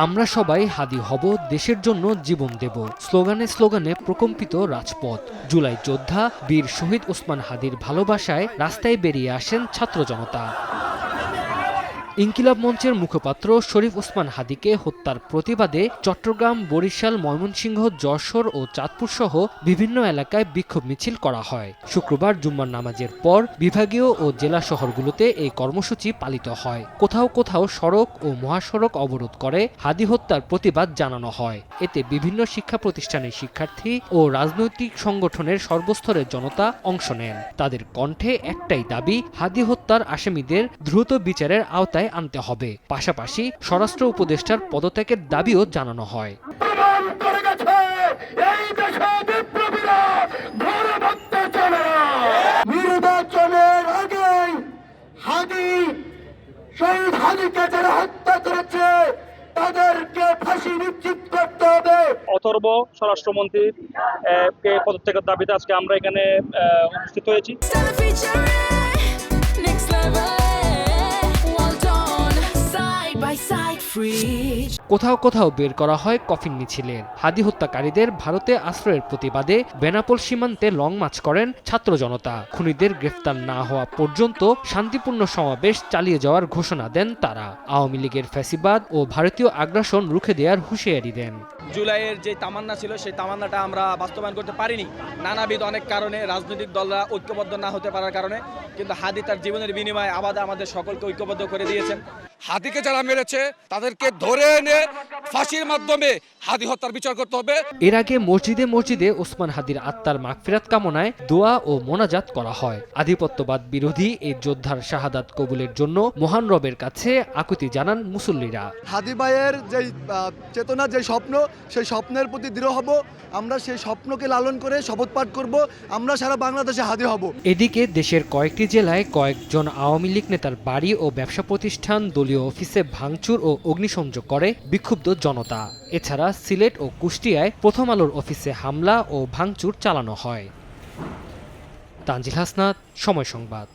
আমরা সবাই হাদি হব, দেশের জন্য জীবন দেব স্লোগানে স্লোগানে প্রকম্পিত রাজপথ। জুলাই যোদ্ধা বীর শহীদ ওসমান হাদির ভালোবাসায় রাস্তায় বেরিয়ে আসেন ছাত্র জনতা। ইনকিলাব মঞ্চের মুখপাত্র শরীফ ওসমান হাদিকে হত্যার প্রতিবাদে চট্টগ্রাম, বরিশাল, ময়মনসিংহ, যশোর ও চাঁদপুর সহ বিভিন্ন এলাকায় বিক্ষোভ মিছিল করা হয়। শুক্রবার জুম্মার নামাজের পর বিভাগীয় ও জেলা শহরগুলোতে এই কর্মসূচি পালিত হয়। কোথাও কোথাও সড়ক ও মহাসড়ক অবরোধ করে হাদি হত্যার প্রতিবাদ জানানো হয়। এতে বিভিন্ন শিক্ষা প্রতিষ্ঠানের শিক্ষার্থী ও রাজনৈতিক সংগঠনের সর্বস্তরের জনতা অংশ নেন। তাদের কণ্ঠে একটাই দাবি, হাদি হত্যার আসামিদের দ্রুত বিচারের আওতায় আনতে হবে। পাশাপাশি স্বরাষ্ট্র উপদেষ্টার পদত্যাগের দাবিও জানানো হয়। নির্বাচনের আগে শহীদ হাদিকে যারা হত্যা করেছে তাদেরকে ফাঁসি নিশ্চিত করতে হবে। অথর্ব স্বরাষ্ট্রমন্ত্রীর পদত্যাগের দাবিতে আজকে আমরা এখানে উপস্থিত হয়েছি। কোথাও কোথাও বের করা হয় কফিন মিছিলের। হাদি হত্যাকারীদের ভারতে আশ্রয়ের প্রতিবাদে বেনাপোল সীমান্তে লং মার্চ করেন ছাত্র জনতা। খুনিদের গ্রেফতার না হওয়া পর্যন্ত শান্তিপূর্ণ সমাবেশ চালিয়ে যাওয়ার ঘোষণা দেন তারা। আওয়ামী লীগের ফ্যাসিবাদ ও ভারতীয় আগ্রাসন রুখে দেওয়ার হুঁশিয়ারি দেন। জুলাইয়ের যে তামান্না ছিল সেই তামান্নাটা আমরা বাস্তবায়ন করতে পারিনি নানাবিধ অনেক কারণে, রাজনৈতিক দলরা ঐক্যবদ্ধ না হতে পারার কারণে। কিন্তু হাদি তার জীবনের বিনিময়ে আবাদে আমাদের সকলকে ঐক্যবদ্ধ করে দিয়েছেন। হাদিকে যারা মেরেছে তাদেরকে ধরে এনে ফাঁসির মাধ্যমে হাদি হত্যার বিচার করতে হবে। এর আগে মসজিদে মসজিদে ওসমান হাদির আত্মার মাগফিরাত কামনায় দোয়া ও মোনাজাত করা হয়। আধিপত্যবাদ বিরোধী এই যোদ্ধার শাহাদাত কবুলের জন্য মহান রবের কাছে আকুতি জানান মুসল্লিরা। হাদি ভাইয়ের যে চেতনা, যে স্বপ্ন, সেই স্বপ্নের প্রতি দৃঢ় হব। আমরা সেই স্বপ্নকে লালন করে শপথ পাঠ করব, আমরা সারা বাংলাদেশে হাদি হব। এদিকে দেশের কয়েকটি জেলায় কয়েকজন আওয়ামী লীগ নেতার বাড়ি ও ব্যবসা প্রতিষ্ঠান, দলীয় অফিসে ভাঙচুর ও অগ্নিসংযোগ করে বিক্ষুব্ধ জনতা। এছাড়া সিলেট ও কুষ্টিয়ায় প্রথম আলোর অফিসে হামলা ও ভাঙচুর চালানো হয়। তানজিল হাসনাত, সময় সংবাদ।